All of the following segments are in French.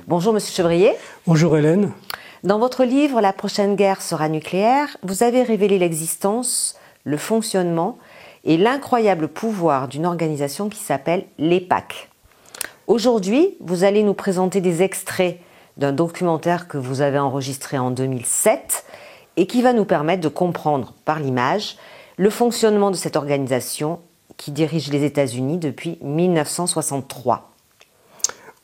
Bonjour Monsieur Chevrier. Bonjour Hélène. Dans votre livre « La prochaine guerre sera nucléaire », vous avez révélé l'existence, le fonctionnement et l'incroyable pouvoir d'une organisation qui s'appelle l'EPAC. Aujourd'hui, vous allez nous présenter des extraits d'un documentaire que vous avez enregistré en 2007 et qui va nous permettre de comprendre par l'image le fonctionnement de cette organisation qui dirige les États-Unis depuis 1963.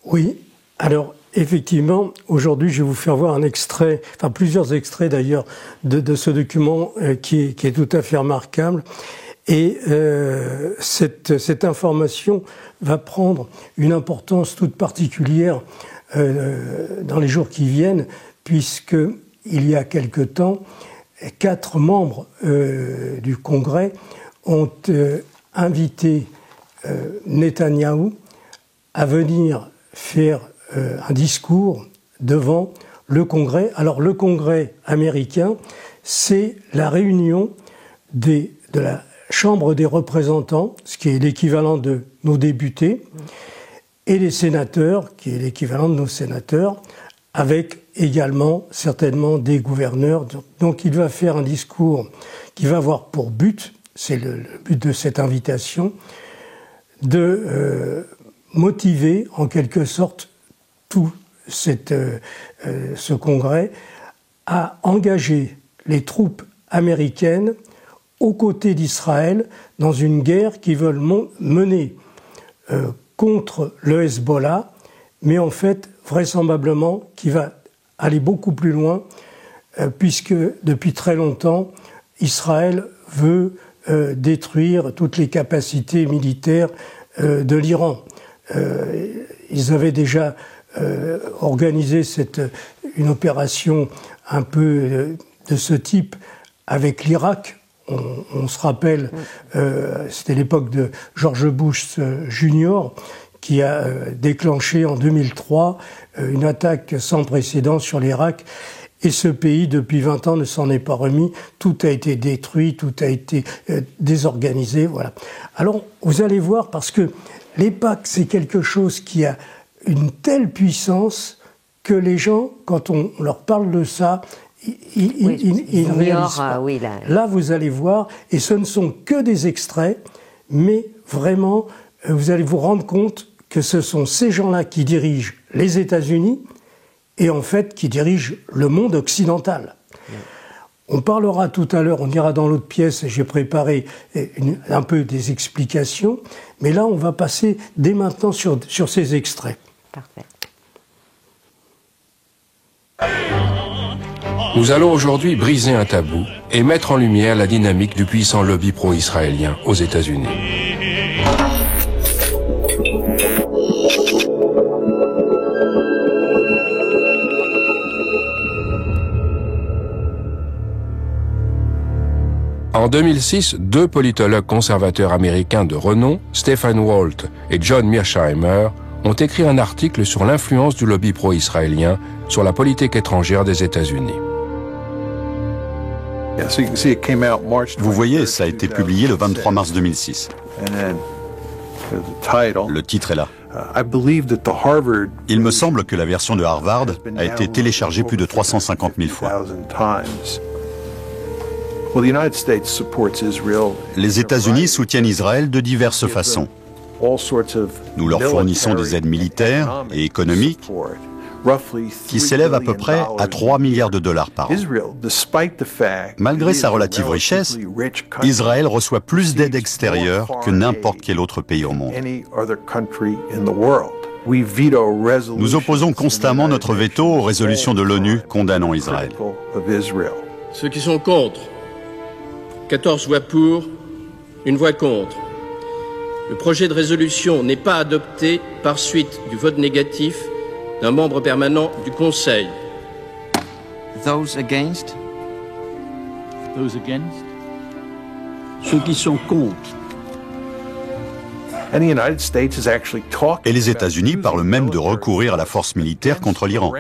Oui, alors effectivement, aujourd'hui je vais vous faire voir un extrait, enfin plusieurs extraits d'ailleurs de ce document qui est tout à fait remarquable. Et cette information va prendre une importance toute particulière dans les jours qui viennent, puisqu'il y a quelque temps, 4 membres du Congrès ont invité Netanyahou à venir faire un discours devant le Congrès. Alors le Congrès américain, c'est la réunion de la Chambre des représentants, ce qui est l'équivalent de nos députés, et les sénateurs, qui est l'équivalent de nos sénateurs, avec également certainement des gouverneurs. Donc il va faire un discours qui va avoir pour but, c'est le but de cette invitation, de motiver en quelque sorte tout ce congrès à engager les troupes américaines aux côtés d'Israël dans une guerre qu'ils veulent mener contre le Hezbollah, mais en fait, vraisemblablement, qui va aller beaucoup plus loin, puisque depuis très longtemps, Israël veut détruire toutes les capacités militaires de l'Iran. Ils avaient déjà organisé une opération un peu de ce type avec l'Irak. On se rappelle, c'était l'époque de George Bush Jr. qui a déclenché en 2003 une attaque sans précédent sur l'Irak. Et ce pays, depuis 20 ans, ne s'en est pas remis. Tout a été détruit, tout a été désorganisé. Voilà. Alors, vous allez voir, parce que l'EPAC, c'est quelque chose qui a une telle puissance que les gens, quand on leur parle de ça, ils ne réalisent pas. Là, vous allez voir, et ce ne sont que des extraits, mais vraiment, vous allez vous rendre compte que ce sont ces gens-là qui dirigent les États-Unis et en fait qui dirigent le monde occidental. On parlera tout à l'heure, on ira dans l'autre pièce, j'ai préparé un peu des explications, mais là, on va passer dès maintenant sur ces extraits. Parfait. Nous allons aujourd'hui briser un tabou et mettre en lumière la dynamique du puissant lobby pro-israélien aux États-Unis. En 2006, 2 politologues conservateurs américains de renom, Stephen Walt et John Mearsheimer, ont écrit un article sur l'influence du lobby pro-israélien sur la politique étrangère des États-Unis. Vous voyez, ça a été publié le 23 mars 2006. Le titre est là. Il me semble que la version de Harvard a été téléchargée plus de 350 000 fois. Les États-Unis soutiennent Israël de diverses façons. Nous leur fournissons des aides militaires et économiques qui s'élèvent à peu près à 3 milliards de dollars par an. Malgré sa relative richesse, Israël reçoit plus d'aide extérieure que n'importe quel autre pays au monde. Nous opposons constamment notre veto aux résolutions de l'ONU condamnant Israël. Ceux qui sont contre, 14 voix pour, 1 voix contre. Le projet de résolution n'est pas adopté par suite du vote négatif d'un membre permanent du Conseil. Those against? Those against? Ceux qui sont contre. Et les États-Unis parlent même de recourir à la force militaire contre l'Iran.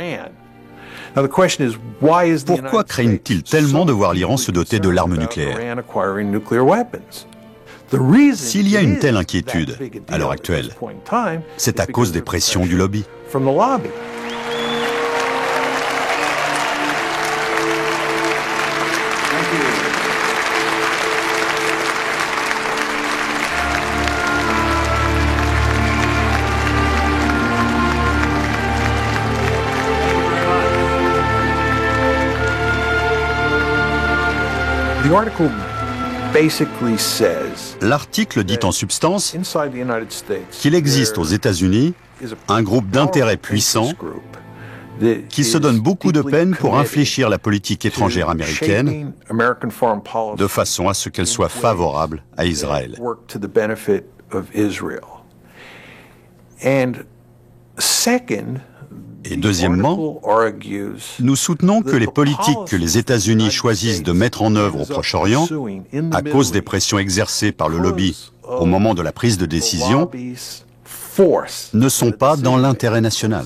Pourquoi craignent-ils tellement de voir l'Iran se doter de l'arme nucléaire? S'il y a une telle inquiétude à l'heure actuelle, c'est à cause des pressions du lobby. L'article dit en substance qu'il existe aux États-Unis un groupe d'intérêts puissants qui se donne beaucoup de peine pour infléchir la politique étrangère américaine de façon à ce qu'elle soit favorable à Israël. Et deuxièmement, nous soutenons que les politiques que les États-Unis choisissent de mettre en œuvre au Proche-Orient, à cause des pressions exercées par le lobby au moment de la prise de décision, ne sont pas dans l'intérêt national.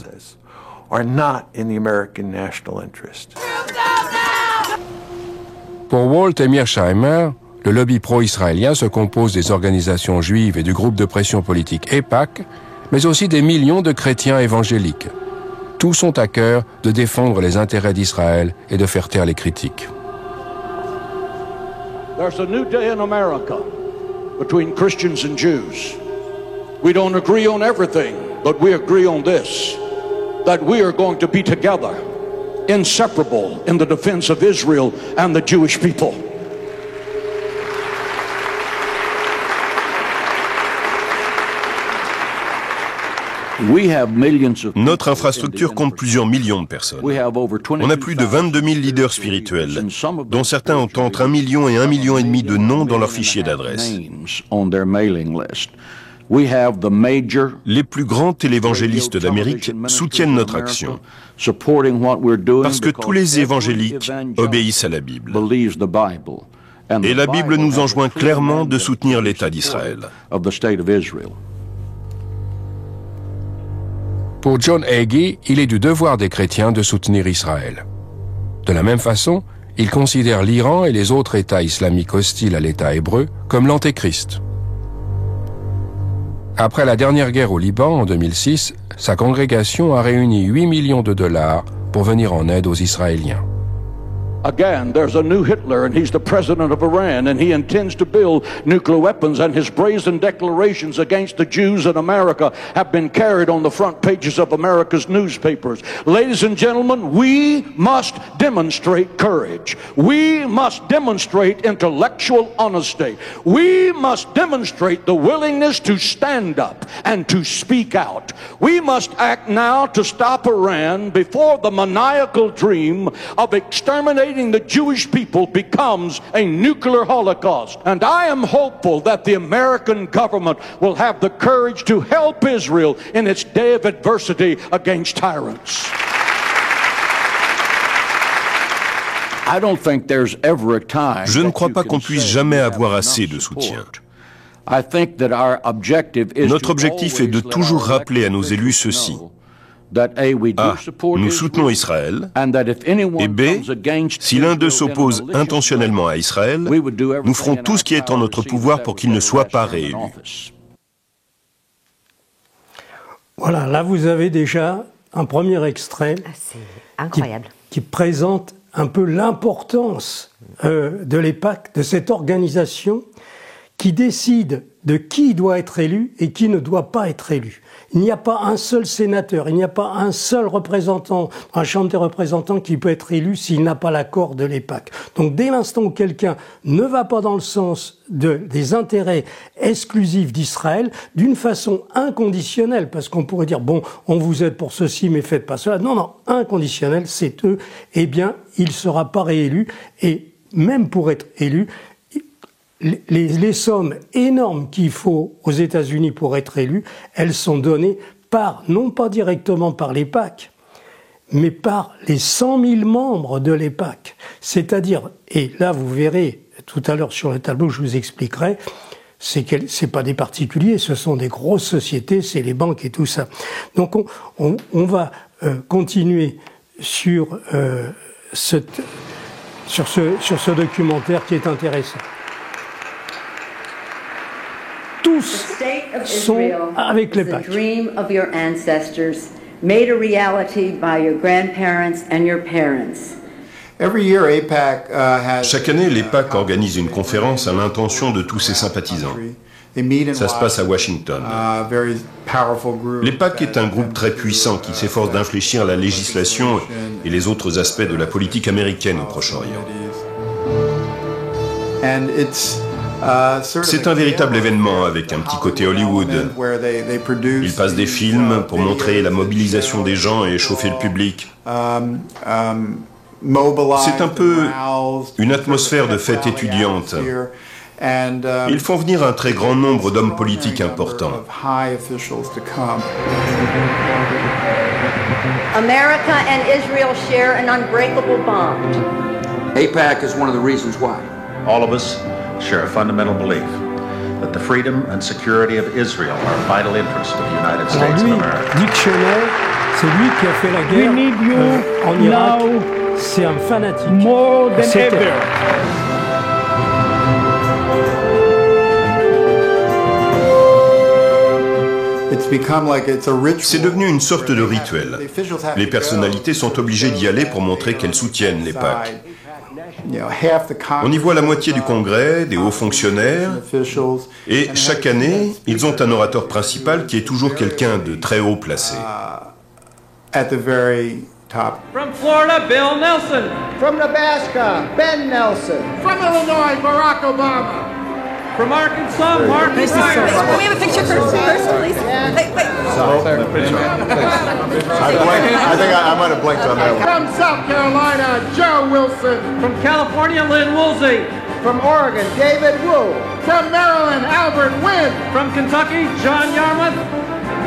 Pour Walt et Mearsheimer, le lobby pro-israélien se compose des organisations juives et du groupe de pression politique EIPAC, mais aussi des millions de chrétiens évangéliques. Tous ont à cœur de défendre les intérêts d'Israël et de faire taire les critiques. There's a new day in America between Christians and Jews. We don't agree on everything, but we agree on this, that we are going to be together, inseparable in the defense of Israel and the Jewish people. Notre infrastructure compte plusieurs millions de personnes. On a plus de 22 000 leaders spirituels, dont certains ont entre 1 million et 1,5 million de noms dans leur fichier d'adresse. Les plus grands télévangélistes d'Amérique soutiennent notre action, parce que tous les évangéliques obéissent à la Bible. Et la Bible nous enjoint clairement de soutenir l'État d'Israël. Pour John Hagee, il est du devoir des chrétiens de soutenir Israël. De la même façon, il considère l'Iran et les autres États islamiques hostiles à l'État hébreu comme l'antéchrist. Après la dernière guerre au Liban en 2006, sa congrégation a réuni 8 millions de dollars pour venir en aide aux Israéliens. Again, there's a new Hitler, and he's the president of Iran, and he intends to build nuclear weapons, and his brazen declarations against the Jews in America have been carried on the front pages of America's newspapers. Ladies and gentlemen, we must demonstrate courage. We must demonstrate intellectual honesty. We must demonstrate the willingness to stand up and to speak out. We must act now to stop Iran before the maniacal dream of exterminating the Jewish people becomes a nuclear holocaust. And I am hopeful that the American government will have the courage to help Israel in its day of adversity against tyrants. Je ne crois pas qu'on puisse jamais avoir assez de soutien. Notre objectif est de toujours rappeler à nos élus ceci. A. Nous soutenons Israël. Et B. Si l'un d'eux s'oppose intentionnellement à Israël, nous ferons tout ce qui est en notre pouvoir pour qu'il ne soit pas réélu. Voilà, là vous avez déjà un premier extrait incroyable. Qui présente un peu l'importance de l'EIPAC, de cette organisation qui décide de qui doit être élu et qui ne doit pas être élu. Il n'y a pas un seul sénateur, il n'y a pas un seul représentant, un chambre des représentants qui peut être élu s'il n'a pas l'accord de l'EIPAC. Donc dès l'instant où quelqu'un ne va pas dans le sens des intérêts exclusifs d'Israël, d'une façon inconditionnelle, parce qu'on pourrait dire, bon, on vous aide pour ceci, mais faites pas cela. Non, non, inconditionnel, c'est eux, eh bien, il ne sera pas réélu, et même pour être élu, les sommes énormes qu'il faut aux États-Unis pour être élu, elles sont données non pas directement par l'EIPAC, mais par les 100 000 membres de l'EIPAC. C'est-à-dire, et là vous verrez tout à l'heure sur le tableau, je vous expliquerai, c'est pas des particuliers, ce sont des grosses sociétés, c'est les banques et tout ça. Donc on va continuer sur ce documentaire qui est intéressant. Tous sont avec l'EIPAC. Chaque année, l'EIPAC organise une conférence à l'intention de tous ses sympathisants. Ça se passe à Washington. L'EIPAC est un groupe très puissant qui s'efforce d'infléchir la législation et les autres aspects de la politique américaine au Proche-Orient. C'est un véritable événement avec un petit côté Hollywood. Ils passent des films pour montrer la mobilisation des gens et chauffer le public. C'est un peu une atmosphère de fête étudiante. Ils font venir un très grand nombre d'hommes politiques importants. America and Israel share an unbreakable bond. AIPAC is one of the reasons why. All of us share a fundamental belief that the freedom and security of Israel are vital interests of the United States of America. Dick Cheney, c'est lui qui a fait la guerre en Irak. C'est un fanatique. More than ever. C'est devenu une sorte de rituel. Les personnalités sont obligées d'y aller pour montrer qu'elles soutiennent l'AIPAC. On y voit la moitié du Congrès, des hauts fonctionnaires, et chaque année, ils ont un orateur principal qui est toujours quelqu'un de très haut placé. From Florida, Bill Nelson. From Nebraska, Ben Nelson. From Illinois, Barack Obama. From Arkansas, Mark Ryan. Can we have a picture first, please? Wait. I think I might have blinked on that one. From South Carolina, Joe Wilson. From California, Lynn Woolsey. From Oregon, David Wu. From Maryland, Albert Wynn. From Kentucky, John Yarmouth.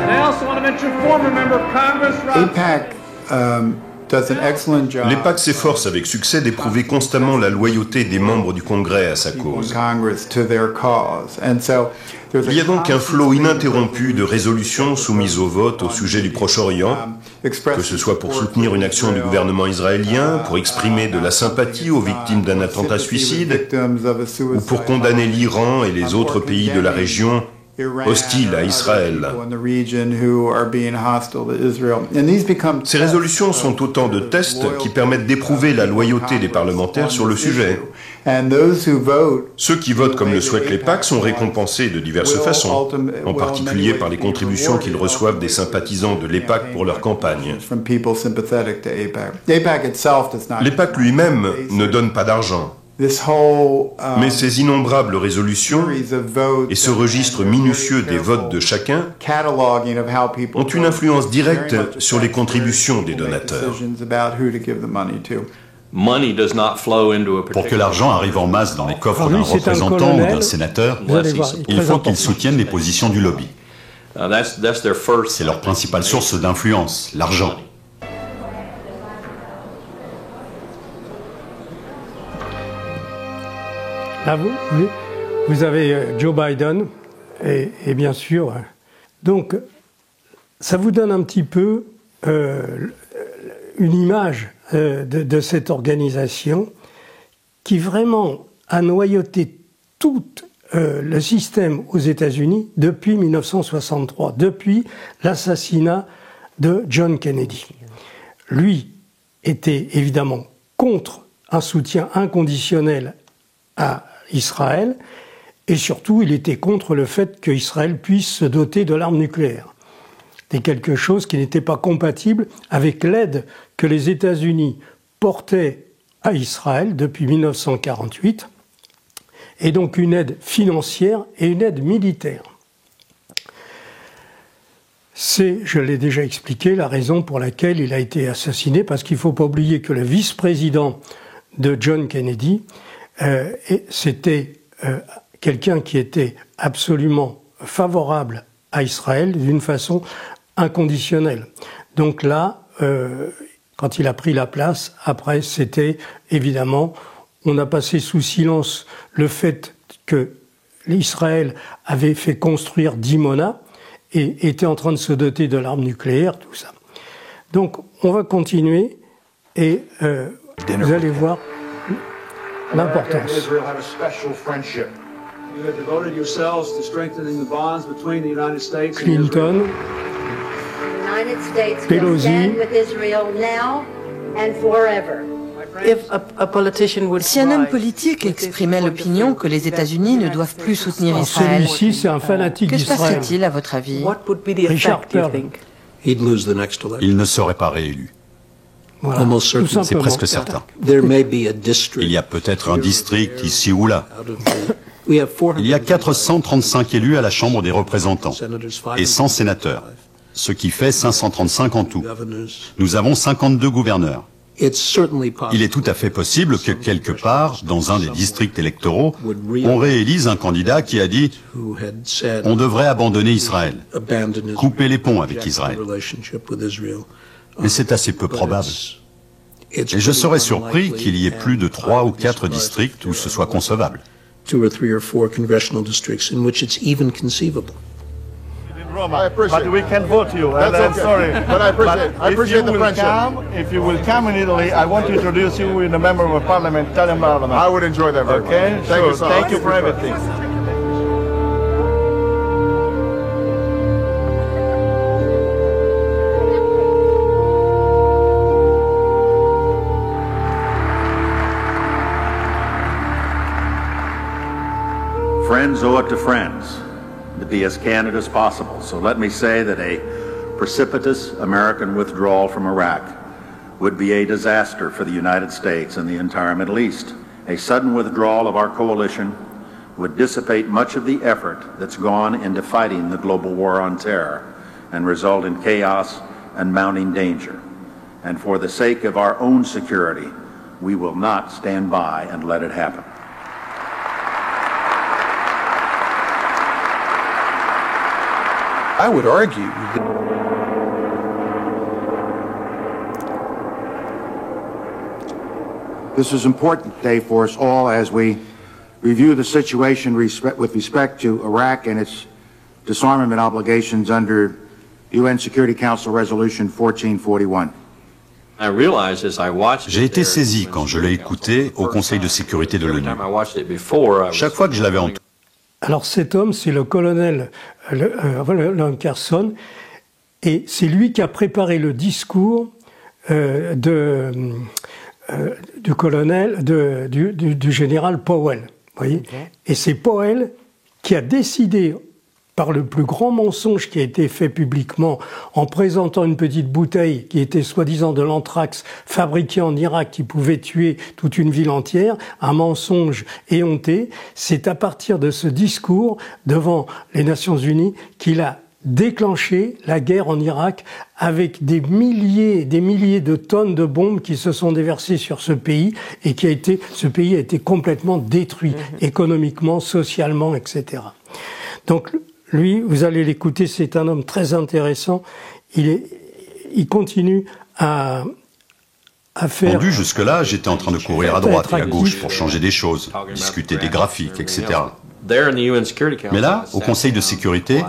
And I also want to mention former member of Congress, AIPAC L'AIPAC s'efforce avec succès d'éprouver constamment la loyauté des membres du Congrès à sa cause. Il y a donc un flot ininterrompu de résolutions soumises au vote au sujet du Proche-Orient, que ce soit pour soutenir une action du gouvernement israélien, pour exprimer de la sympathie aux victimes d'un attentat suicide, ou pour condamner l'Iran et les autres pays de la région hostiles à Israël. Ces résolutions sont autant de tests qui permettent d'éprouver la loyauté des parlementaires sur le sujet. Ceux qui votent comme le souhaite l'AIPAC sont récompensés de diverses façons, en particulier par les contributions qu'ils reçoivent des sympathisants de l'AIPAC pour leur campagne. L'AIPAC lui-même ne donne pas d'argent. Mais ces innombrables résolutions et ce registre minutieux des votes de chacun ont une influence directe sur les contributions des donateurs. Pour que l'argent arrive en masse dans les coffres d'un représentant ou d'un sénateur, il faut qu'ils soutiennent les positions du lobby. C'est leur principale source d'influence, l'argent. Là, vous avez Joe Biden et bien sûr, donc ça vous donne un petit peu une image de cette organisation qui vraiment a noyauté tout le système aux États-Unis depuis 1963, depuis l'assassinat de John Kennedy. Lui était évidemment contre un soutien inconditionnel à Israël, et surtout il était contre le fait qu'Israël puisse se doter de l'arme nucléaire. C'était quelque chose qui n'était pas compatible avec l'aide que les États-Unis portaient à Israël depuis 1948, et donc une aide financière et une aide militaire. C'est, je l'ai déjà expliqué, la raison pour laquelle il a été assassiné, parce qu'il ne faut pas oublier que le vice-président de John Kennedy, c'était quelqu'un qui était absolument favorable à Israël d'une façon inconditionnelle. Donc là, quand il a pris la place, après, c'était évidemment, on a passé sous silence le fait que l'Israël avait fait construire Dimona et était en train de se doter de l'arme nucléaire, tout ça. Donc, on va continuer et vous allez voir l'importance. Clinton, Pelosi. Si un homme politique exprimait l'opinion que les États-Unis ne doivent plus soutenir Israël, celui-ci, c'est un fanatique d'Israël. Que se passerait-il à votre avis? Richard Perle. Il ne serait pas réélu. Voilà, c'est presque certain. Il y a peut-être un district ici ou là. Il y a 435 élus à la Chambre des représentants et 100 sénateurs, ce qui fait 535 en tout. Nous avons 52 gouverneurs. Il est tout à fait possible que quelque part, dans un des districts électoraux, on réélise un candidat qui a dit « On devrait abandonner Israël, couper les ponts avec Israël ». Mais c'est assez peu probable. Et je serais surpris qu'il y ait plus de 3 ou 4 districts où ce soit concevable. I appreciate but we can vote you. That's and I'm okay. sorry. But I appreciate the friendship. If you will come in Italy, I want to introduce you with a member of parliament, Italian parliament. I would enjoy that very okay? much. Thank you so much. Thank you for everything. Friends owe it to friends to be as candid as possible. So let me say that a precipitous American withdrawal from Iraq would be a disaster for the United States and the entire Middle East. A sudden withdrawal of our coalition would dissipate much of the effort that's gone into fighting the global war on terror and result in chaos and mounting danger. And for the sake of our own security, we will not stand by and let it happen. I would argue that this is an important day for us all as we review the situation with respect to Iraq and its disarmament obligations under UN Security Council Resolution 1441. J'ai été saisi quand je l'ai écouté au Conseil de sécurité de l'ONU. Chaque fois que je l'avais entendu. Alors cet homme, c'est le colonel Lankerson, et c'est lui qui a préparé le discours du colonel, du général Powell. Voyez, et c'est Powell qui a décidé, par le plus grand mensonge qui a été fait publiquement, en présentant une petite bouteille qui était soi-disant de l'anthrax fabriquée en Irak qui pouvait tuer toute une ville entière, un mensonge éhonté. C'est à partir de ce discours devant les Nations Unies qu'il a déclenché la guerre en Irak avec des milliers de tonnes de bombes qui se sont déversées sur ce pays et ce pays a été complètement détruit économiquement, socialement, etc. Donc, lui, vous allez l'écouter, c'est un homme très intéressant. Il continue à faire... Rendu jusque-là, j'étais en train de courir à droite et à gauche pour changer des choses, discuter des graphiques, etc. Mais là, au Conseil de sécurité,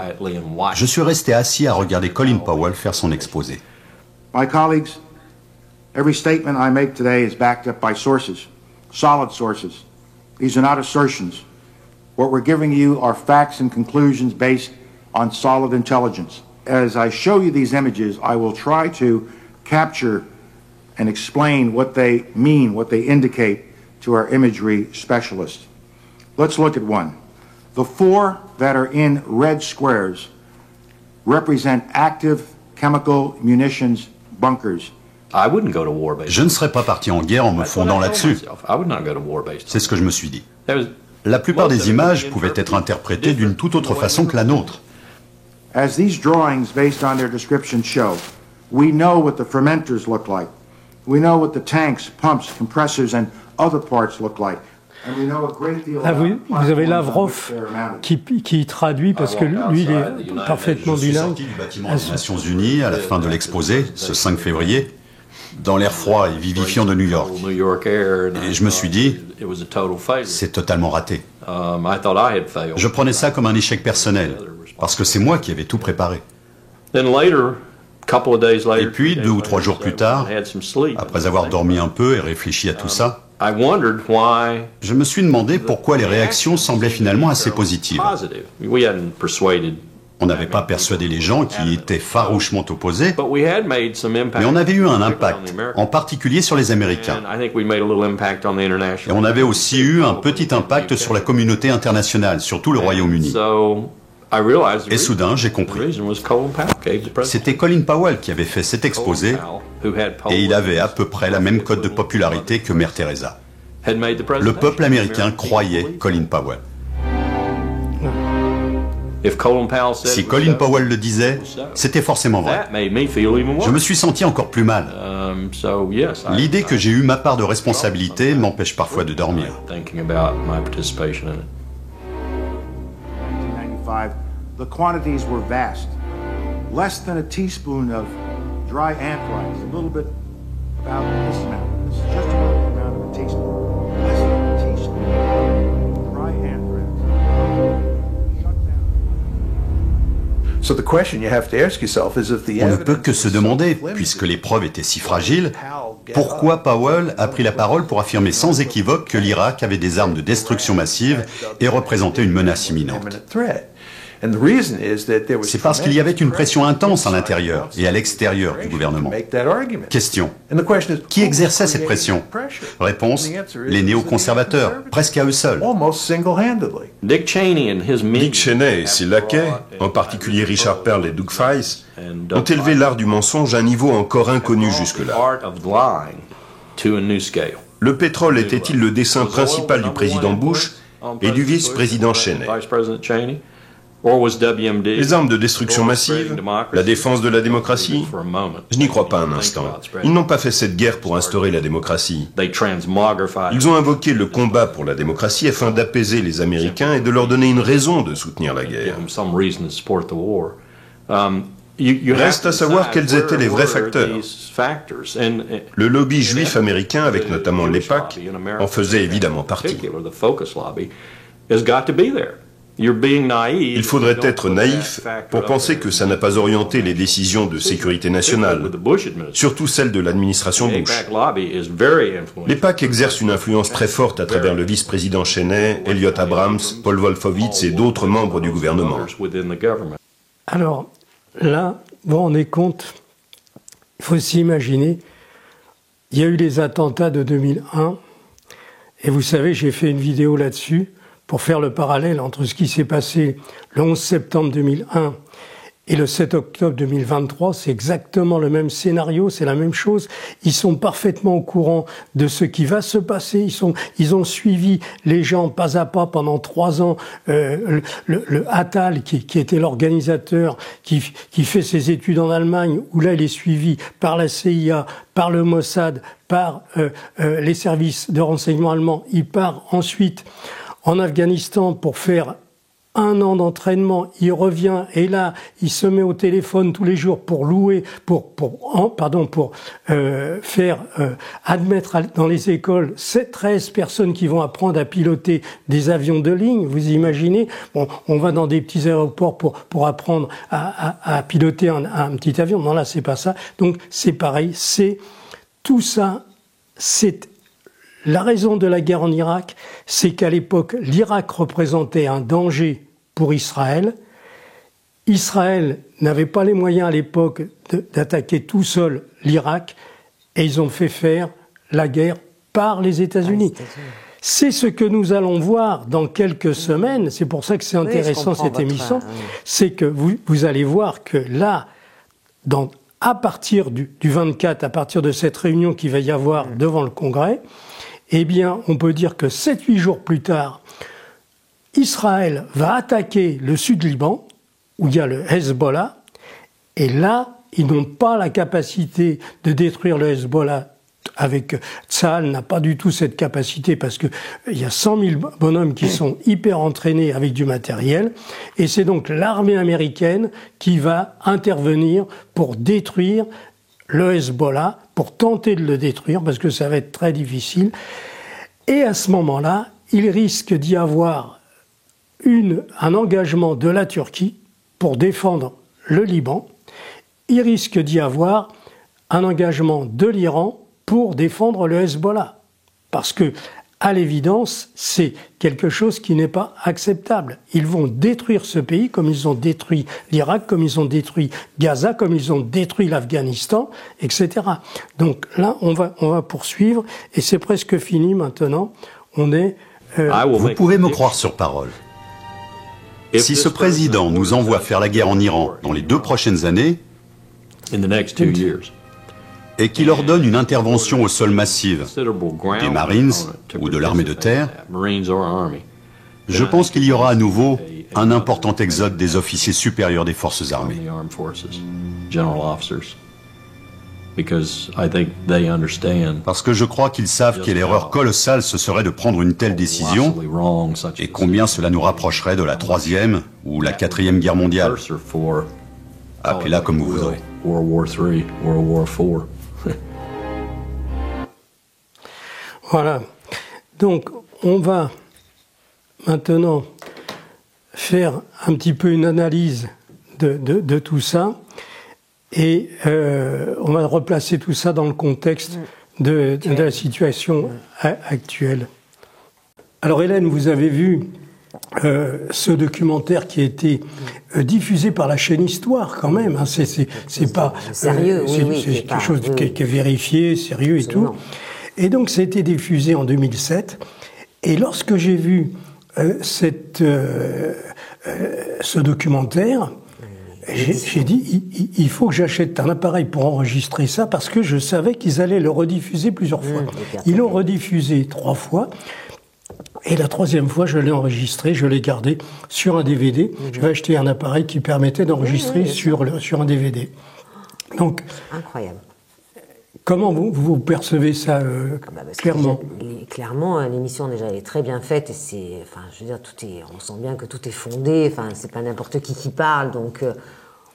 je suis resté assis à regarder Colin Powell faire son exposé. My colleagues, every statement I make today is backed up by sources, solid sources. These are not assertions. What we're giving you are facts and conclusions based on solid intelligence. As I show you these images, I will try to capture and explain what they mean, what they indicate to our imagery specialists. Let's look at one. The 4 that are in red squares represent active chemical munitions bunkers. Je ne serais pas parti en guerre en me fondant là-dessus. C'est ce que je me suis dit. La plupart des images pouvaient être interprétées d'une toute autre façon que la nôtre. As these drawings based on their description show, we know what the fermenters look like. We know what the tanks, pumps, compressors and other parts look like. Là, vous avez Lavrov qui traduit parce que lui, il est parfaitement bilingue. Je suis sorti du bâtiment des Nations Unies à la fin de l'exposé, ce 5 février, dans l'air froid et vivifiant de New York. Et je me suis dit, c'est totalement raté. Je prenais ça comme un échec personnel, parce que c'est moi qui avais tout préparé. Et puis, 2 ou 3 jours plus tard, après avoir dormi un peu et réfléchi à tout ça, je me suis demandé pourquoi les réactions semblaient finalement assez positives. On n'avait pas persuadé les gens qui étaient farouchement opposés, mais on avait eu un impact, en particulier sur les Américains. Et on avait aussi eu un petit impact sur la communauté internationale, surtout le Royaume-Uni. Et soudain, j'ai compris. C'était Colin Powell qui avait fait cet exposé et il avait à peu près la même cote de popularité que Mère Teresa. Le peuple américain croyait Colin Powell. Si Colin Powell le disait, c'était forcément vrai. Je me suis senti encore plus mal. L'idée que j'ai eu ma part de responsabilité m'empêche parfois de dormir. The quantities were vast. Less than a teaspoon of dry anthrax, a little bit about this amount. This is just about the amount of a teaspoon. Less than a teaspoon of dry anthrax. Shut down. So the question you have to ask yourself is if the On ne peut que se demander, puisque les preuves étaient si fragiles, pourquoi Powell a pris la parole pour affirmer sans équivoque que l'Irak avait des armes de destruction massive et représentait une menace imminente. C'est parce qu'il y avait une pression intense à l'intérieur et à l'extérieur du gouvernement. Question. Qui exerçait cette pression? Réponse. Les néoconservateurs, presque à eux seuls. Dick Cheney et ses laquais, en particulier Richard Perle et Doug Feist, ont élevé l'art du mensonge à un niveau encore inconnu jusque-là. Le pétrole était-il le dessein principal du président Bush et du vice-président Cheney? Les armes de destruction massive, la défense de la démocratie, je n'y crois pas un instant. Ils n'ont pas fait cette guerre pour instaurer la démocratie. Ils ont invoqué le combat pour la démocratie afin d'apaiser les Américains et de leur donner une raison de soutenir la guerre. Reste à savoir quels étaient les vrais facteurs. Le lobby juif américain, avec notamment l'EPAC, en faisait évidemment partie. Il faudrait être naïf pour penser que ça n'a pas orienté les décisions de sécurité nationale, surtout celles de l'administration Bush. L'EPAC exerce une influence très forte à travers le vice-président Cheney, Elliott Abrams, Paul Wolfowitz et d'autres membres du gouvernement. Alors, là, vous vous rendez compte, il faut s'imaginer, il y a eu les attentats de 2001, et vous savez, j'ai fait une vidéo là-dessus, pour faire le parallèle entre ce qui s'est passé le 11 septembre 2001 et le 7 octobre 2023, c'est exactement le même scénario, c'est la même chose. Ils sont parfaitement au courant de ce qui va se passer. Ils ont suivi les gens pas à pas pendant 3 ans. Le Attal, qui était l'organisateur, qui fait ses études en Allemagne, où là il est suivi par la CIA, par le Mossad, par les services de renseignement allemands. Il part ensuite en Afghanistan pour faire 1 an d'entraînement, il revient et là, il se met au téléphone tous les jours pour louer, pour faire admettre dans les écoles 13 personnes qui vont apprendre à piloter des avions de ligne. Vous imaginez? Bon, on va dans des petits aéroports pour apprendre à piloter un petit avion. Non, là, c'est pas ça. Donc, c'est pareil. C'est tout ça. C'est la raison de la guerre en Irak, c'est qu'à l'époque, l'Irak représentait un danger pour Israël. Israël n'avait pas les moyens à l'époque d'attaquer tout seul l'Irak, et ils ont fait faire la guerre par les États-Unis. C'est ce que nous allons voir dans quelques semaines. C'est pour ça que c'est intéressant cette émission. C'est que vous allez voir que là, à partir du 24, à partir de cette réunion qu'il va y avoir devant le Congrès, eh bien, on peut dire que 7-8 jours plus tard, Israël va attaquer le sud-Liban, où il y a le Hezbollah, et là, ils n'ont pas la capacité de détruire le Hezbollah. Tsahal n'a pas du tout cette capacité parce que il y a 100 000 bonhommes qui sont hyper entraînés avec du matériel, et c'est donc l'armée américaine qui va intervenir pour détruire le Hezbollah, pour tenter de le détruire, parce que ça va être très difficile. Et à ce moment-là, il risque d'y avoir un engagement de la Turquie pour défendre le Liban. Il risque d'y avoir un engagement de l'Iran pour défendre le Hezbollah. Parce que, à l'évidence, c'est quelque chose qui n'est pas acceptable. Ils vont détruire ce pays comme ils ont détruit l'Irak, comme ils ont détruit Gaza, comme ils ont détruit l'Afghanistan, etc. Donc là, on va poursuivre, et c'est presque fini maintenant. On est... Vous pouvez me croire sur parole. Si ce président nous envoie faire la guerre en Iran dans les 2 prochaines années, et qu'il ordonne une intervention au sol massive des Marines ou de l'armée de terre, je pense qu'il y aura à nouveau un important exode des officiers supérieurs des forces armées. Parce que je crois qu'ils savent quelle erreur colossale ce serait de prendre une telle décision et combien cela nous rapprocherait de la 3e ou la 4e guerre mondiale. Appelez-la comme vous voudrez. Voilà. Donc, on va maintenant faire un petit peu une analyse de tout ça et on va replacer tout ça dans le contexte de la situation actuelle. Alors Hélène, vous avez vu ce documentaire qui a été diffusé par la chaîne Histoire quand même. Hein. C'est pas sérieux, c'est quelque chose qui est vérifié, sérieux et tout. Et donc ça a été diffusé en 2007. Et lorsque j'ai vu ce documentaire, j'ai dit il faut que j'achète un appareil pour enregistrer ça parce que je savais qu'ils allaient le rediffuser plusieurs fois. Ils l'ont rediffusé 3 fois. Et la 3e fois, je l'ai enregistré, je l'ai gardé sur un DVD. Je vais acheter un appareil qui permettait d'enregistrer sur un DVD. Donc, incroyable. Comment vous percevez ça clairement? Clairement, l'émission déjà est très bien faite. Et je veux dire, on sent bien que tout est fondé. C'est pas n'importe qui parle, donc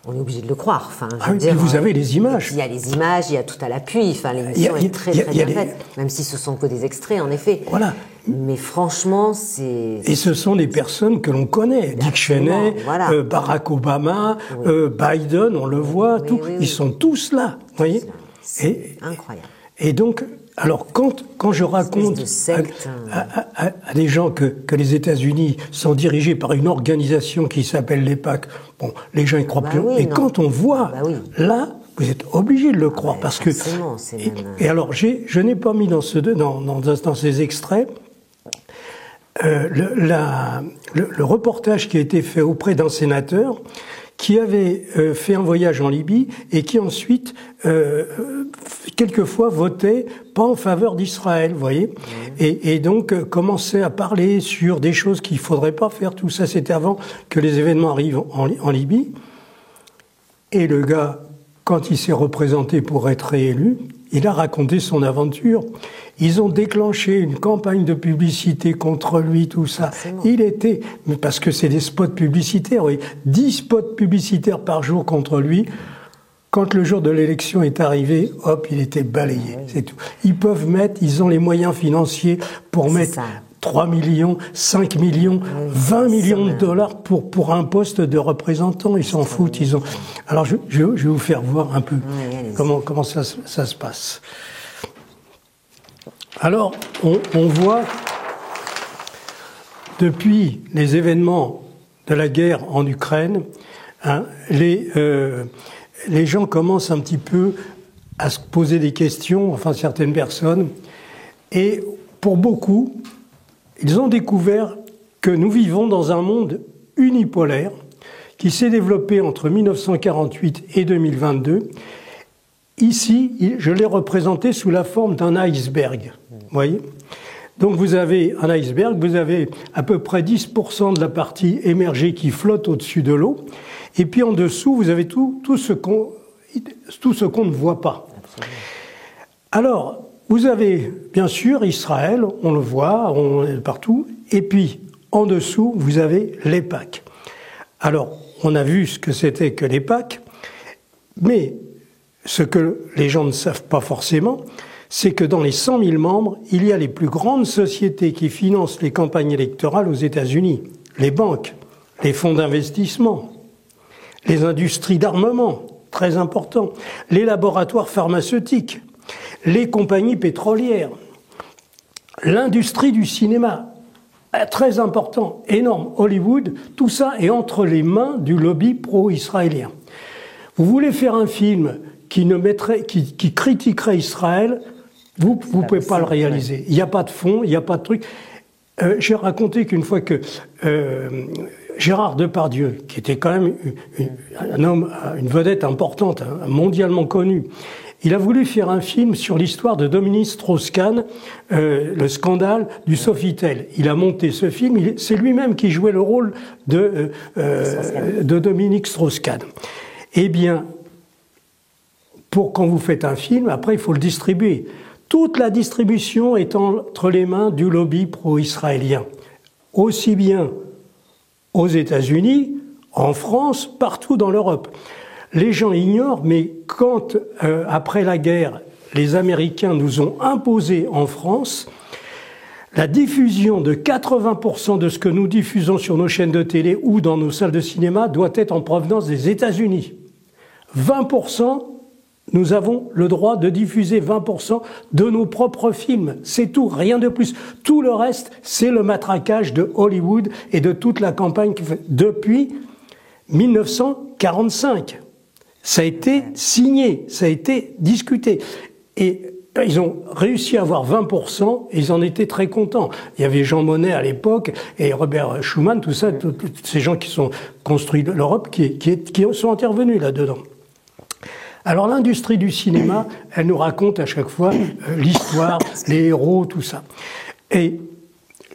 on est obligé de le croire. Puis vous avez les images. Il y a les images, il y a tout à l'appui. L'émission est très bien faite, même si ce sont que des extraits, en effet. Voilà. Mais franchement, c'est... Et ce sont des personnes que l'on connaît. Dick Cheney, voilà. Barack Obama, Biden, on le voit, ils sont tous là, vous voyez. C'est incroyable. Et donc, alors quand je raconte à des gens que les États-Unis sont dirigés par une organisation qui s'appelle l'EPAC, bon, les gens y croient plus. Et quand on voit, là, vous êtes obligé de le croire parce que. Et alors, je n'ai pas mis dans ces extraits le reportage qui a été fait auprès d'un sénateur qui avait fait un voyage en Libye et qui ensuite, quelquefois, votait pas en faveur d'Israël, vous voyez, et donc commençait à parler sur des choses qu'il faudrait pas faire. Tout ça, c'était avant que les événements arrivent en Libye. Et le gars, quand il s'est représenté pour être réélu, il a raconté son aventure. Ils ont déclenché une campagne de publicité contre lui, tout ça. Il était, mais parce que c'est des spots publicitaires, oui, 10 spots publicitaires par jour contre lui. Quand le jour de l'élection est arrivé, hop, il était balayé, c'est tout. Ils ont les moyens financiers pour mettre 3 millions, 5 millions, 20 millions de dollars pour un poste de représentant. Ils s'en foutent. Alors, je vais vous faire voir un peu comment ça se passe. Alors, on voit, depuis les événements de la guerre en Ukraine, les gens commencent un petit peu à se poser des questions, enfin certaines personnes, et pour beaucoup, ils ont découvert que nous vivons dans un monde unipolaire qui s'est développé entre 1948 et 2022. Ici, je l'ai représenté sous la forme d'un iceberg. Vous voyez ? Donc vous avez un iceberg, vous avez à peu près 10% de la partie émergée qui flotte au-dessus de l'eau, et puis en dessous, vous avez tout ce qu'on ne voit pas. Alors, vous avez bien sûr Israël, on le voit, on est partout, et puis en dessous, vous avez l'EPAC. Alors, on a vu ce que c'était que l'EPAC, mais ce que les gens ne savent pas forcément, c'est que dans les 100 000 membres, il y a les plus grandes sociétés qui financent les campagnes électorales aux États-Unis. Les banques, les fonds d'investissement, les industries d'armement, très important, les laboratoires pharmaceutiques, les compagnies pétrolières, l'industrie du cinéma, très important, énorme, Hollywood, tout ça est entre les mains du lobby pro-israélien. Vous voulez faire un film qui critiquerait Israël, vous ne pouvez pas le réaliser. Il n'y a pas de fond, il n'y a pas de truc. J'ai raconté qu'une fois que Gérard Depardieu, qui était quand même un homme, une vedette importante, mondialement connue, il a voulu faire un film sur l'histoire de Dominique Strauss-Kahn, le scandale du Sofitel. Il a monté ce film, c'est lui-même qui jouait le rôle de Dominique Strauss-Kahn. Eh bien, quand vous faites un film, après il faut le distribuer. Toute la distribution est entre les mains du lobby pro-israélien. Aussi bien aux États-Unis, en France, partout dans l'Europe. Les gens ignorent, mais quand, après la guerre, les Américains nous ont imposé en France, la diffusion de 80% de ce que nous diffusons sur nos chaînes de télé ou dans nos salles de cinéma doit être en provenance des États-Unis. 20%, nous avons le droit de diffuser 20% de nos propres films. C'est tout, rien de plus. Tout le reste, c'est le matraquage de Hollywood et de toute la campagne qui fait depuis 1945. Ça a été signé, ça a été discuté. Et ils ont réussi à avoir 20% et ils en étaient très contents. Il y avait Jean Monnet à l'époque et Robert Schuman, tout ça, tous ces gens qui sont construits l'Europe, qui sont intervenus là-dedans. Alors l'industrie du cinéma, elle nous raconte à chaque fois l'histoire, les héros, tout ça. Et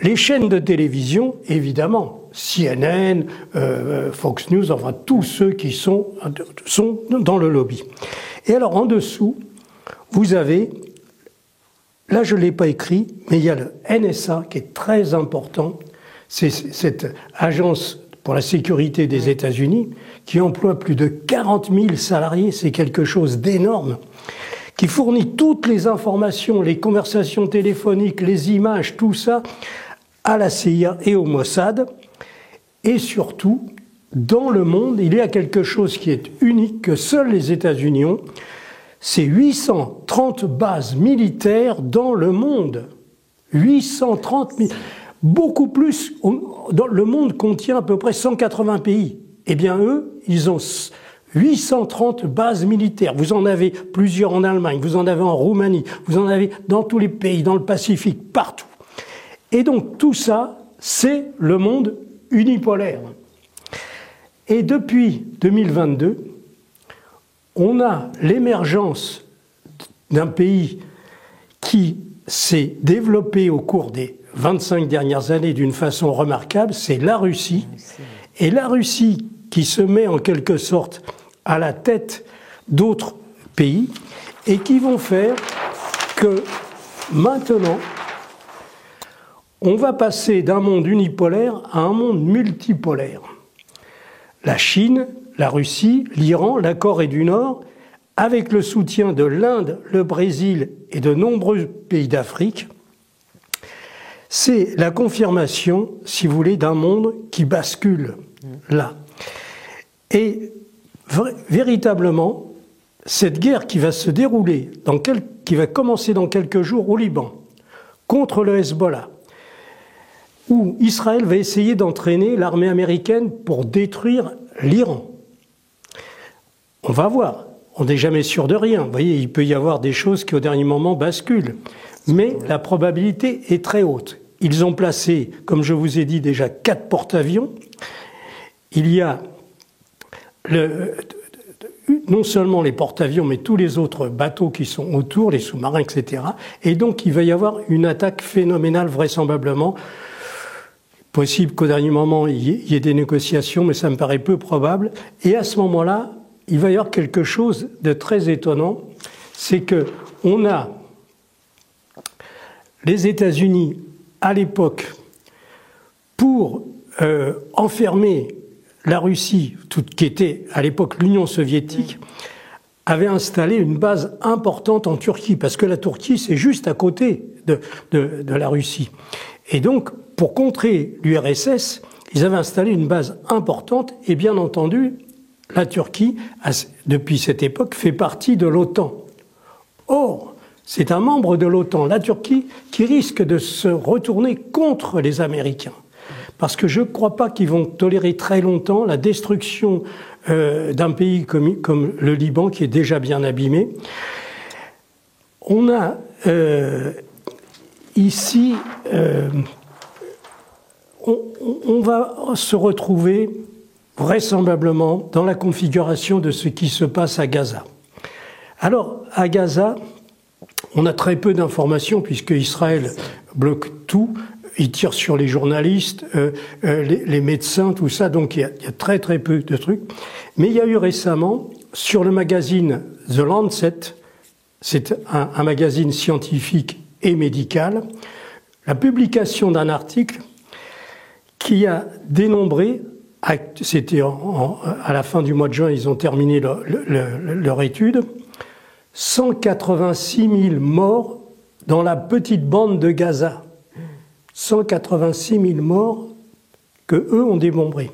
les chaînes de télévision, évidemment, CNN, Fox News, enfin tous ceux qui sont dans le lobby. Et alors en dessous, vous avez, là je ne l'ai pas écrit, mais il y a le NSA qui est très important, c'est cette agence pour la sécurité des États-Unis, qui emploie plus de 40 000 salariés, c'est quelque chose d'énorme, qui fournit toutes les informations, les conversations téléphoniques, les images, tout ça, à la CIA et au Mossad. Et surtout, dans le monde, il y a quelque chose qui est unique, que seuls les États-Unis ont, c'est 830 bases militaires dans le monde. 830 000... Beaucoup plus, le monde contient à peu près 180 pays. Eh bien, eux, ils ont 830 bases militaires. Vous en avez plusieurs en Allemagne, vous en avez en Roumanie, vous en avez dans tous les pays, dans le Pacifique, partout. Et donc, tout ça, c'est le monde unipolaire. Et depuis 2022, on a l'émergence d'un pays qui s'est développé au cours des 25 dernières années d'une façon remarquable, c'est la Russie. Et la Russie qui se met en quelque sorte à la tête d'autres pays et qui vont faire que maintenant, on va passer d'un monde unipolaire à un monde multipolaire. La Chine, la Russie, l'Iran, la Corée du Nord, avec le soutien de l'Inde, le Brésil et de nombreux pays d'Afrique, c'est la confirmation, si vous voulez, d'un monde qui bascule là. Et véritablement, cette guerre qui va se dérouler, qui va commencer dans quelques jours au Liban, contre le Hezbollah, où Israël va essayer d'entraîner l'armée américaine pour détruire l'Iran. On va voir. On n'est jamais sûr de rien. Vous voyez, il peut y avoir des choses qui, au dernier moment, basculent. Mais la probabilité est très haute. Ils ont placé, comme je vous ai dit déjà, 4 porte-avions. Il y a non seulement les porte-avions, mais tous les autres bateaux qui sont autour, les sous-marins, etc. Et donc, il va y avoir une attaque phénoménale, vraisemblablement. Possible qu'au dernier moment, il y ait des négociations, mais ça me paraît peu probable. Et à ce moment-là, il va y avoir quelque chose de très étonnant. C'est qu'on a les États-Unis, à l'époque, pour enfermer la Russie, qui était à l'époque l'Union soviétique, avait installé une base importante en Turquie, parce que la Turquie, c'est juste à côté de la Russie. Et donc, pour contrer l'URSS, ils avaient installé une base importante, et bien entendu, la Turquie, depuis cette époque, fait partie de l'OTAN. Or, c'est un membre de l'OTAN, la Turquie, qui risque de se retourner contre les Américains. Parce que je ne crois pas qu'ils vont tolérer très longtemps la destruction d'un pays comme le Liban, qui est déjà bien abîmé. On a ici... on va se retrouver vraisemblablement dans la configuration de ce qui se passe à Gaza. Alors, à Gaza, on a très peu d'informations puisque Israël bloque tout. Il tire sur les journalistes, les médecins, tout ça. Donc, il y a très très peu de trucs. Mais il y a eu récemment, sur le magazine The Lancet, c'est un magazine scientifique et médical, la publication d'un article qui a dénombré, c'était à la fin du mois de juin, ils ont terminé leur étude, 186 000 morts dans la petite bande de Gaza. 186 000 morts que eux ont dénombrés.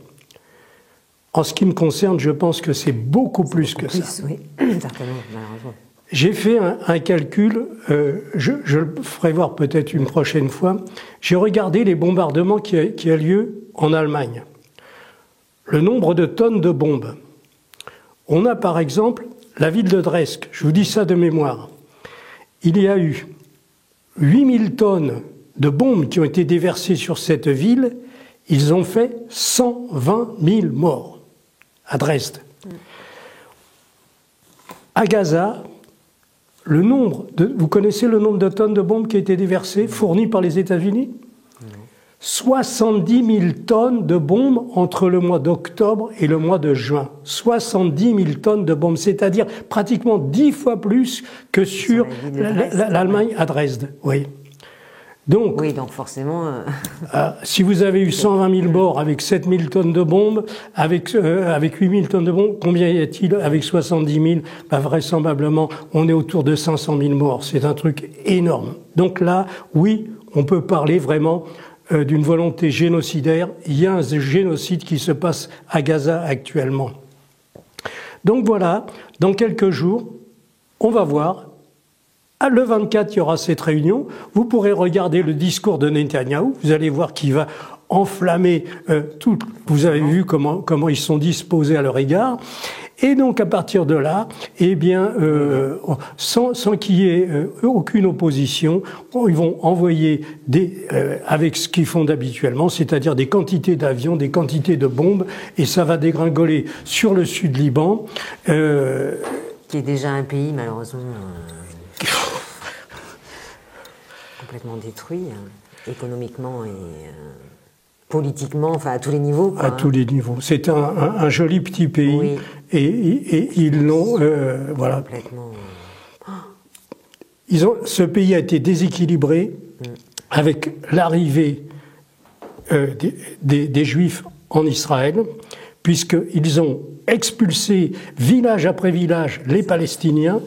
En ce qui me concerne, je pense que c'est beaucoup plus que ça. Oui, certainement, malheureusement. J'ai fait un calcul, je le ferai voir peut-être une prochaine fois. J'ai regardé les bombardements qui a lieu en Allemagne. Le nombre de tonnes de bombes. On a par exemple la ville de Dresde, je vous dis ça de mémoire. Il y a eu 8000 tonnes de bombes qui ont été déversées sur cette ville. Ils ont fait 120 000 morts à Dresde. À Gaza, vous connaissez le nombre de tonnes de bombes qui a été déversées, fournies par les États-Unis ? 70 000 tonnes de bombes entre le mois d'octobre et le mois de juin. 70 000 tonnes de bombes, c'est-à-dire pratiquement 10 fois plus que sur l'Allemagne à Dresde. Oui. Donc, oui, donc forcément... si vous avez eu 120 000 morts avec 7 000 tonnes de bombes, avec 8 000 tonnes de bombes, combien y a-t-il avec 70 000 ? Vraisemblablement, on est autour de 500 000 morts. C'est un truc énorme. Donc là, oui, on peut parler vraiment d'une volonté génocidaire. Il y a un génocide qui se passe à Gaza actuellement. Donc voilà, dans quelques jours, on va voir. Le 24, il y aura cette réunion. Vous pourrez regarder le discours de Netanyahou. Vous allez voir qu'il va enflammer tout. Vous avez vu comment ils sont disposés à leur égard. Et donc, à partir de là, eh bien, sans qu'il y ait aucune opposition, ils vont envoyer avec ce qu'ils font habituellement, c'est-à-dire des quantités d'avions, des quantités de bombes, et ça va dégringoler sur le sud Liban. Qui est déjà un pays, malheureusement... complètement détruit, économiquement et politiquement, enfin à tous les niveaux. Quoi, à tous les niveaux. C'est un joli petit pays, oui. et ils l'ont, voilà. Complètement. Ce pays a été déséquilibré avec l'arrivée des Juifs en Israël, puisqu'ils ont expulsé village après village les Palestiniens.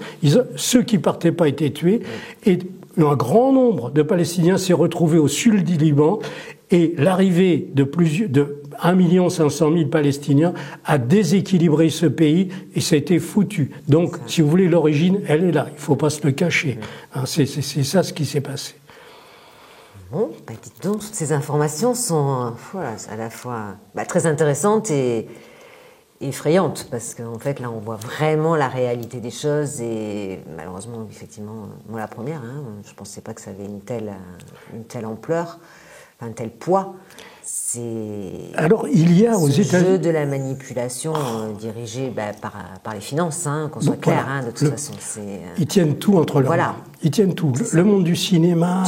Ceux qui ne partaient pas étaient tués. Et un grand nombre de Palestiniens s'est retrouvé au sud du Liban. Et l'arrivée de 1 500 000 Palestiniens a déséquilibré ce pays et ça a été foutu. Donc, si vous voulez, l'origine, elle est là. Il ne faut pas se le cacher. C'est ça ce qui s'est passé. Bon, dites donc, toutes ces informations sont à la fois très intéressantes et effrayante, parce qu'en fait, là, on voit vraiment la réalité des choses et malheureusement, effectivement, moi, la première, je ne pensais pas que ça avait une telle ampleur, un tel poids. Alors, il y a aux États-Unis... jeu de la manipulation dirigé par les finances, qu'on soit clair, de toute façon. Ils tiennent tout entre leurs mains. Ils tiennent tout. Le monde du cinéma,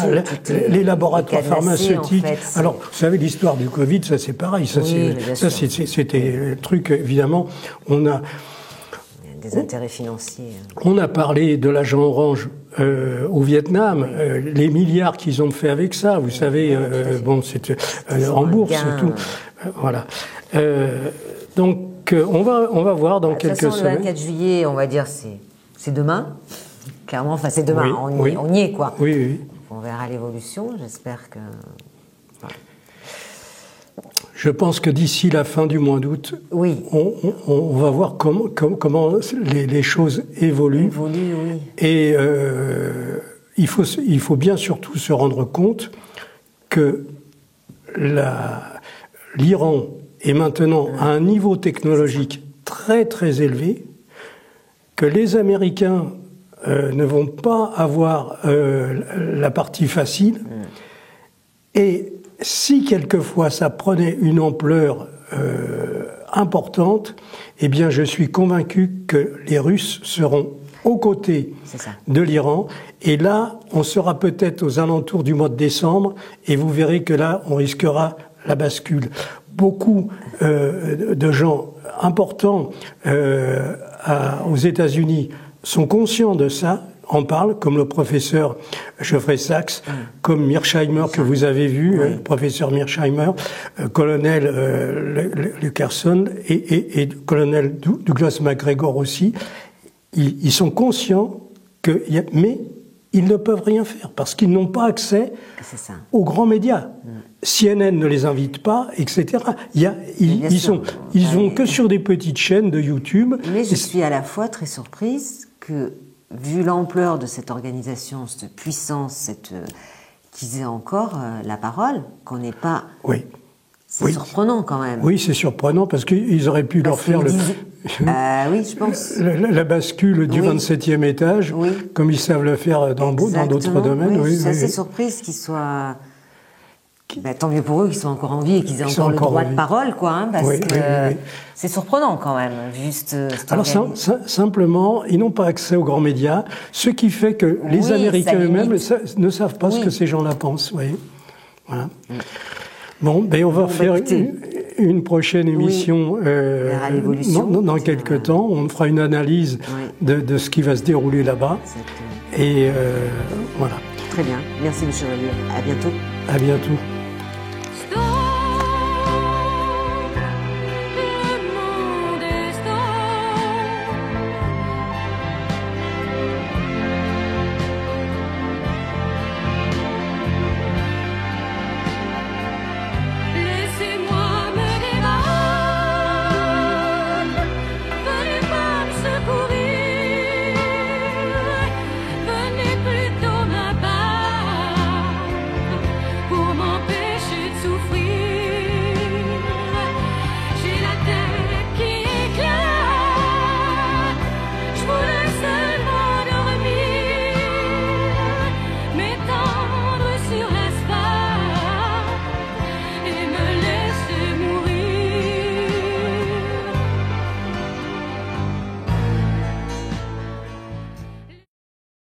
les laboratoires pharmaceutiques. En fait, alors, vous savez, l'histoire du Covid, ça c'est pareil. C'était le truc, évidemment, on a... des intérêts financiers. On a parlé de l'agent orange au Vietnam, les milliards qu'ils ont fait avec ça, vous savez, c'est en bourse et tout. Voilà. Donc, on va voir dans quelques semaines. Le 24 juillet, on va dire, c'est demain. Clairement, enfin, c'est demain. Oui, on y est, quoi. Oui. On verra l'évolution. J'espère que... Voilà. Je pense que d'ici la fin du mois d'août, on va voir comment les choses évoluent. Oui. Et il faut bien surtout se rendre compte que l'Iran est maintenant à un niveau technologique très très élevé, que les Américains ne vont pas avoir la partie facile. Et si quelquefois ça prenait une ampleur importante, eh bien je suis convaincu que les Russes seront aux côtés de l'Iran. Et là, on sera peut-être aux alentours du mois de décembre, et vous verrez que là, on risquera la bascule. Beaucoup de gens importants aux États-Unis sont conscients de ça, en parlent, comme le professeur Geoffrey Sachs, comme Mearsheimer que vous avez vu, professeur Mearsheimer, colonel Luckerson et colonel Douglas MacGregor aussi. Ils sont conscients mais ils ne peuvent rien faire parce qu'ils n'ont pas accès aux grands médias. CNN ne les invite pas, etc. Ils vont que sur des petites chaînes de YouTube. Mais je suis à la fois très surprise que, vu l'ampleur de cette organisation, cette puissance, qu'ils aient encore la parole, qu'on n'ait pas... Oui. C'est surprenant quand même. Oui, c'est surprenent parce qu'ils auraient pu leur faire oui, je pense. la bascule du 27e étage, comme ils savent le faire dans d'autres domaines. Oui, je suis assez surprise qu'ils soient... tant mieux pour eux qu'ils soient encore en vie et qu'ils aient encore le droit de parole, quoi, parce que c'est surprenant quand même, juste... Alors simplement, ils n'ont pas accès aux grands médias, ce qui fait que les Américains eux-mêmes ne savent pas ce que ces gens-là pensent, vous voyez. Voilà. Bon, on va faire une prochaine émission dans quelques temps. On fera une analyse de ce qui va se dérouler là-bas. Et voilà. Très bien. Merci, M. Chevalier. À bientôt. À bientôt.